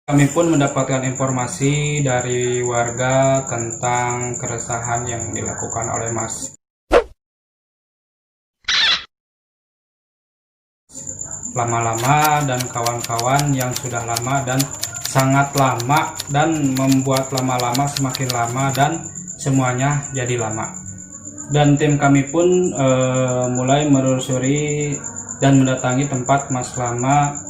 Kami pun mendapatkan informasi dari warga tentang keresahan yang dilakukan oleh Mas lama-lama dan kawan-kawan yang sudah lama dan sangat lama dan membuat lama-lama semakin lama dan semuanya jadi lama. Dan tim kami pun mulai menelusuri dan mendatangi tempat Mas Lama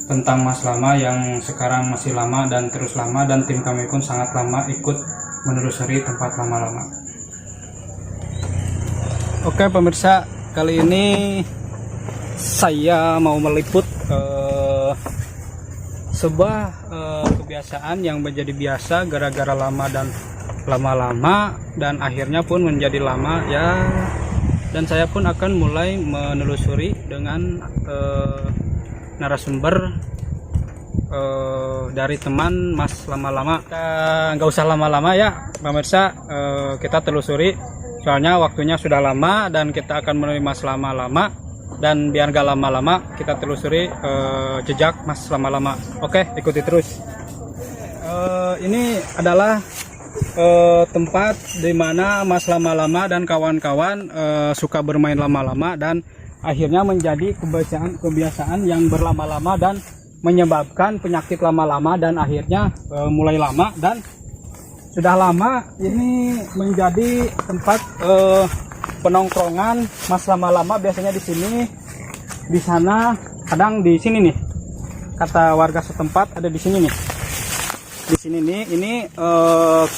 tentang Mas Lama yang sekarang masih lama dan terus lama, dan tim kami pun sangat lama ikut menelusuri tempat lama-lama. Oke pemirsa, kali ini saya mau meliput sebuah kebiasaan yang menjadi biasa gara-gara lama dan lama-lama dan akhirnya pun menjadi lama ya. Dan saya pun akan mulai menelusuri dengan narasumber dari teman Mas lama-lama. Nggak usah lama-lama ya pemirsa, kita telusuri soalnya waktunya sudah lama dan kita akan menemui Mas lama-lama. Dan biar gak lama-lama kita telusuri jejak Mas lama-lama. Oke, ikuti terus. Ini adalah tempat di mana Mas lama-lama dan kawan-kawan suka bermain lama-lama dan akhirnya menjadi kebiasaan yang berlama-lama dan menyebabkan penyakit lama-lama dan akhirnya mulai lama dan sudah lama ini menjadi tempat penongkrongan Mas lama-lama. Biasanya di sini, di sana, kadang di sini nih. Kata warga setempat ada di sini nih. Di sini nih, ini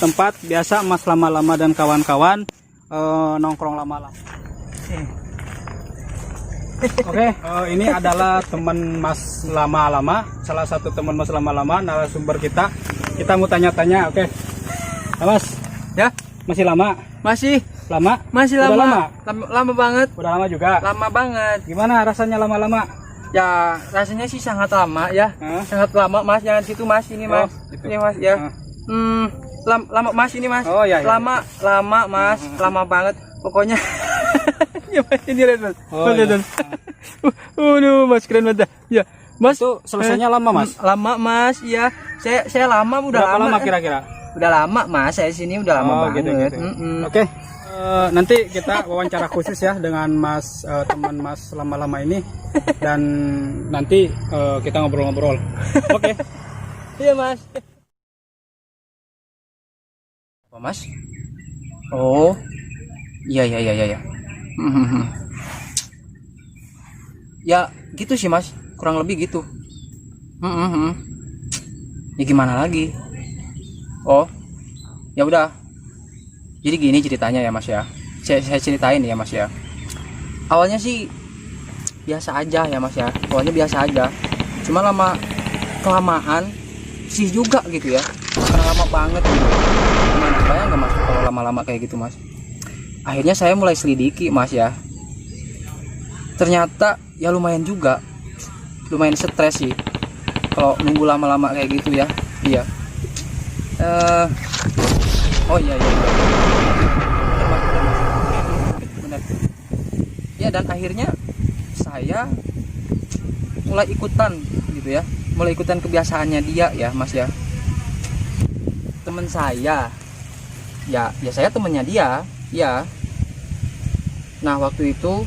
tempat biasa Mas lama-lama dan kawan-kawan nongkrong lama-lama. Oke, ini adalah teman Mas lama-lama, salah satu teman Mas lama-lama, narasumber kita. Kita mau tanya-tanya, oke. Mas, Ya, masih lama? masih Masih lama. lama? Lama banget. Udah lama juga? Lama banget. Gimana rasanya lama-lama? Ya, rasanya sih sangat lama ya. Hah? Sangat lama, Mas. Jangan situ, Mas. Ini, Mas. gitu. Ini, Mas, ya. Hah? Lama, Mas, ini, Mas. Oh, iya, iya. Lama, Mas. Lama banget. Pokoknya ya, Mas, ini lihat, Mas. Oh, Lihat, iya. Mas. Mas, keren banget. Ya, Mas. Itu selesainya lama, Mas? Lama, Mas. Iya. Saya lama, udah Berapa lama. lama kira-kira? Udah lama, Mas. Saya sini udah lama banget. Gitu. Oke. Nanti kita wawancara khusus ya dengan Mas teman Mas lama-lama ini dan nanti kita ngobrol-ngobrol. Oke. Iya, Mas. Apa, Mas? Oh. Iya. Ya, gitu sih, Mas. Kurang lebih gitu. Ya gimana lagi? Oh. Ya udah. Jadi gini ceritanya ya, Mas ya. Saya ceritain ya, Mas ya. Awalnya sih biasa aja ya, Mas ya. Awalnya biasa aja. Cuma lama kelamaan sih juga gitu ya. Karena lama banget gitu. Gimana bayang nggak, Mas, kalau lama-lama kayak gitu, Mas? Akhirnya saya mulai selidiki, Mas ya. Ternyata ya lumayan juga. Lumayan stres sih kalau nunggu lama-lama kayak gitu ya. Iya. Oh iya. Benar. Ya, dan akhirnya saya mulai ikutan gitu ya. Mulai ikutan kebiasaannya dia ya, Mas ya. Temen saya. Ya saya temennya dia, ya. Nah, waktu itu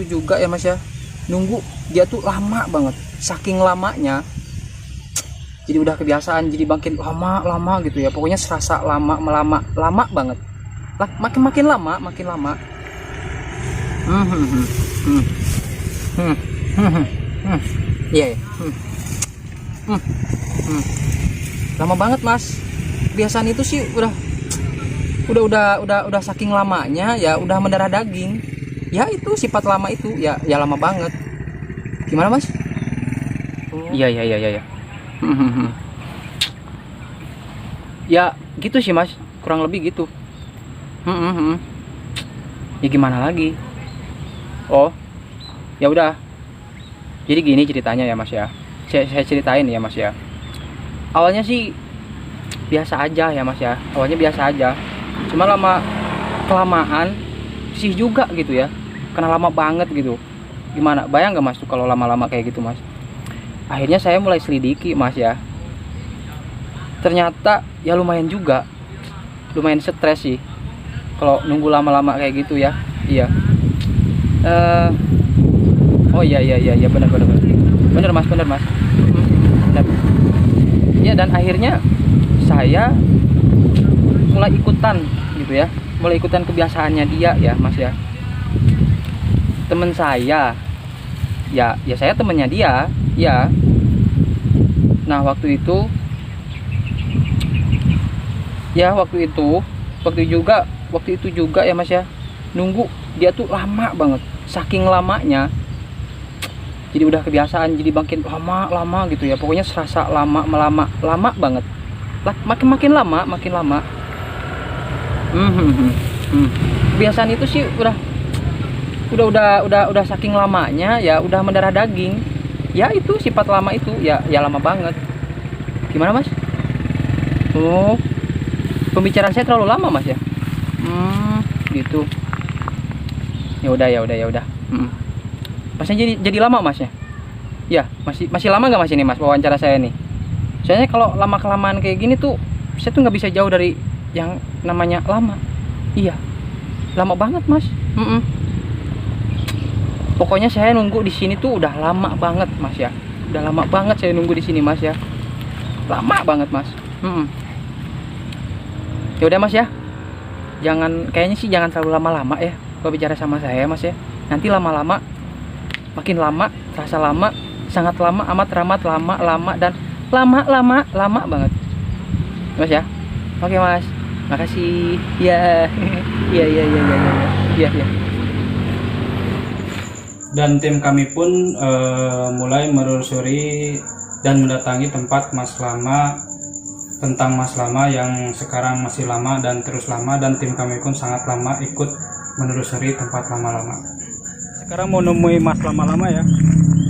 juga ya, Mas ya. Nunggu dia tuh lama banget. Saking lamanya jadi udah kebiasaan, jadi makin lama gitu ya. Pokoknya serasa lama banget. Makin lama. Iya. Lama banget, Mas. Kebiasaan itu sih udah saking lamanya ya, udah mendarah daging. Ya itu sifat lama itu ya lama banget. Gimana, Mas? Iya. Ya gitu sih, Mas, kurang lebih gitu. Ya gimana lagi? Oh, ya udah. Jadi gini ceritanya ya, Mas ya. Saya ceritain ya, Mas ya. Awalnya sih biasa aja ya, Mas ya. Awalnya biasa aja. Cuma lama kelamaan sih juga gitu ya. Karena lama banget gitu. Gimana? Bayang nggak Mas tuh kalau lama-lama kayak gitu Mas? Akhirnya saya mulai selidiki Mas ya. Ternyata ya lumayan juga. Lumayan stres sih kalau nunggu lama-lama kayak gitu ya. Iya. Oh iya benar Mas. Benar. Ya, dan akhirnya saya mulai ikutan gitu ya. Mulai ikutan kebiasaannya dia ya Mas ya. Temen saya ya saya temennya dia ya. Nah waktu itu juga ya Mas ya, nunggu dia tuh lama banget. Saking lamanya jadi udah kebiasaan, jadi makin lama gitu ya. Pokoknya serasa lama banget. Makin lama. Kebiasaan itu sih udah saking lamanya ya, udah mendarah daging. Ya itu sifat lama itu ya lama banget. Gimana Mas? Oh, pembicaraan saya terlalu lama Mas ya? Gitu. Ya udah. Masnya jadi lama Masnya? Ya, masih lama nggak Mas ini Mas wawancara saya nih? Soalnya kalau lama kelamaan kayak gini tuh saya tuh nggak bisa jauh dari yang namanya lama. Iya, lama banget Mas. Pokoknya saya nunggu di sini tuh udah lama banget Mas ya. Udah lama banget saya nunggu di sini Mas ya. Lama banget Mas. Ya udah Mas ya. Kayaknya sih jangan terlalu lama-lama ya kalau bicara sama saya Mas ya. Nanti lama-lama makin lama, terasa lama, sangat lama, amat lama dan lama banget. Mas ya. Oke Mas. Makasih. Ya. Iya. Dan tim kami pun mulai menelusuri dan mendatangi tempat Mas Lama, tentang Mas Lama yang sekarang masih lama dan terus lama, dan tim kami pun sangat lama ikut menelusuri tempat lama-lama. Sekarang mau nemui Mas Lama-lama ya.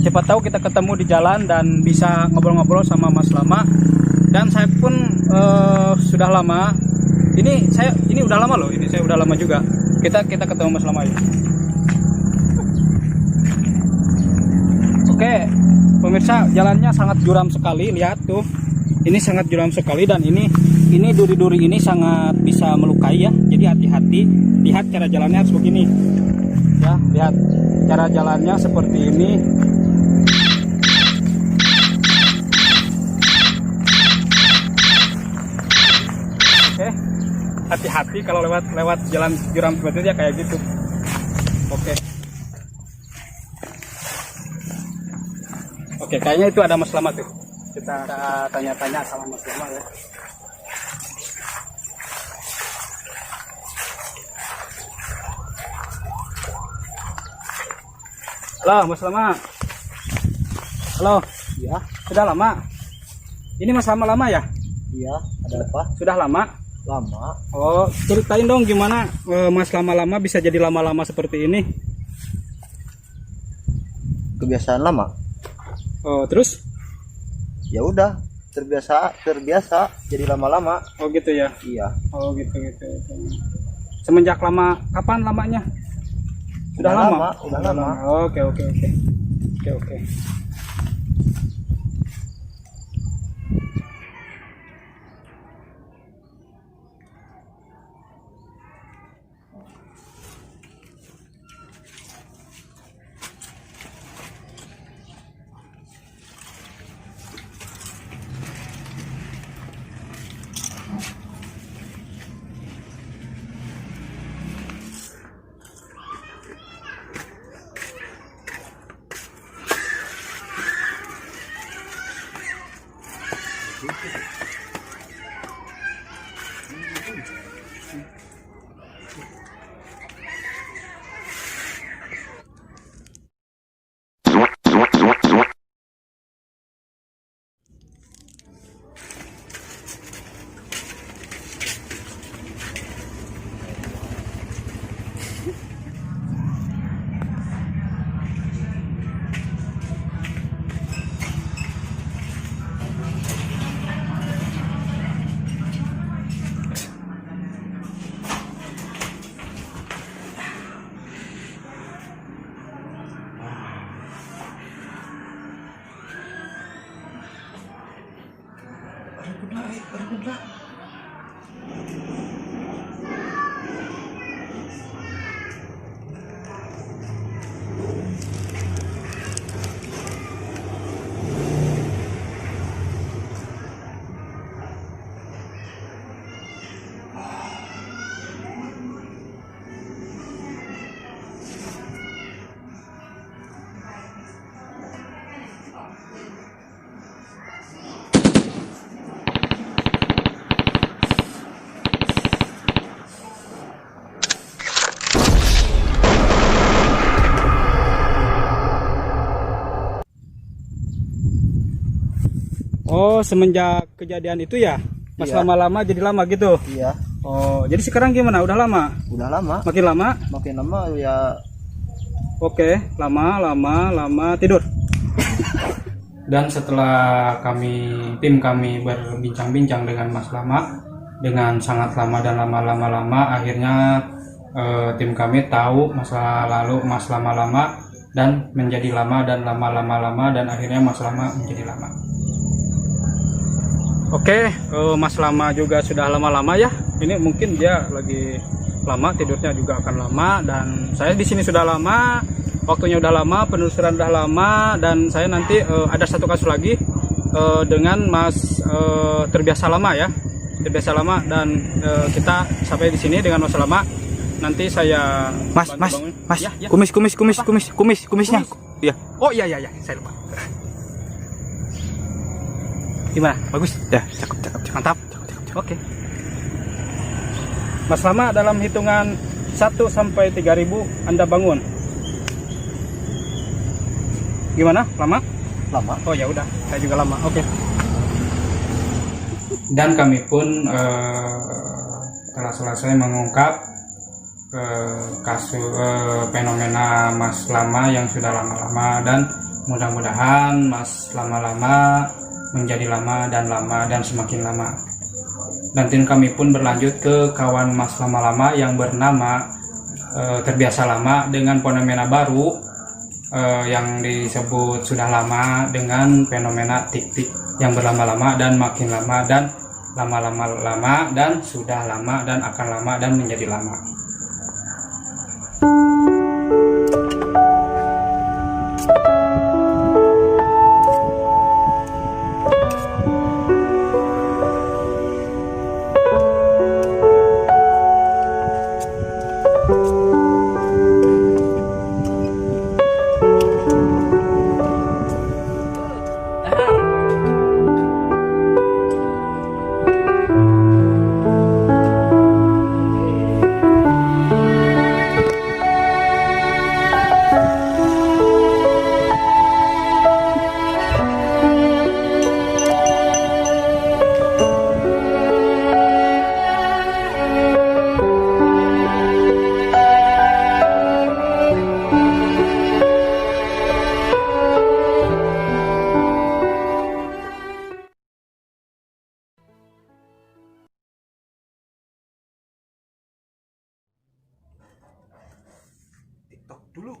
Siapa tahu kita ketemu di jalan dan bisa ngobrol-ngobrol sama Mas Lama. Dan saya pun sudah lama. Ini udah lama loh. Ini saya udah lama juga. Kita ketemu Mas Lama ya. Oke, pemirsa, jalannya sangat curam sekali. Lihat tuh, ini sangat curam sekali, dan ini duri-duri ini sangat bisa melukai ya. Jadi hati-hati. Lihat cara jalannya harus begini. Ya, lihat cara jalannya seperti ini. Oke, hati-hati kalau lewat jalan curam seperti itu ya, kayak gitu. Oke, kayaknya itu ada Mas Lama tuh. Kita tanya-tanya sama Mas Lama ya. Halo Mas Lama. Halo. Ya, Sudah lama? Ini Mas Lama ya? iya. Ada apa? Sudah lama? Lama. Oh, ceritain dong gimana Mas Lama-lama bisa jadi lama-lama seperti ini? Kebiasaan lama. Oh, terus? Ya udah, terbiasa jadi lama-lama. Oh gitu ya? Iya. Oh gitu. Semenjak lama, kapan lamanya? Sudah lama? Udah lama. Oke. Oh, semenjak kejadian itu ya, Mas Iya. lama-lama jadi lama gitu. Iya, Oh, jadi sekarang gimana? Udah lama? udah lama. Makin lama? Makin lama ya Oke, lama tidur. Dan setelah tim kami berbincang-bincang dengan Mas Lama, dengan sangat lama dan lama, akhirnya tim kami tahu masa lalu Mas Lama dan menjadi lama dan lama, dan akhirnya Mas Lama menjadi lama. Oke, Mas Lama juga sudah lama-lama ya. Ini mungkin dia lagi lama, tidurnya juga akan lama, dan saya di sini sudah lama, waktunya udah lama, penelusuran udah lama, dan saya nanti ada satu kasus lagi dengan Mas terbiasa lama ya, terbiasa lama, dan kita sampai di sini dengan Mas Lama. Nanti saya Mas, bantu mas, bangun. mas, Ya, ya. kumisnya. Iya. Oh iya, saya lupa. Gimana? Bagus? Ya, cakep. Mantap. Oke. Mas Lama, dalam hitungan 1 sampai 3.000 Anda bangun. Gimana? Lama? lama. Oh ya udah, saya juga lama. Oke. Dan kami pun telah selesai mengungkap kasus fenomena Mas Lama yang sudah lama-lama, dan mudah-mudahan Mas lama-lama menjadi lama dan semakin lama. Dan tim kami pun berlanjut ke kawan Mas lama-lama yang bernama terbiasa lama dengan fenomena baru yang disebut sudah lama dengan fenomena tik-tik yang berlama-lama dan makin lama dan lama dan sudah lama dan akan lama dan menjadi lama. TikTok dulu.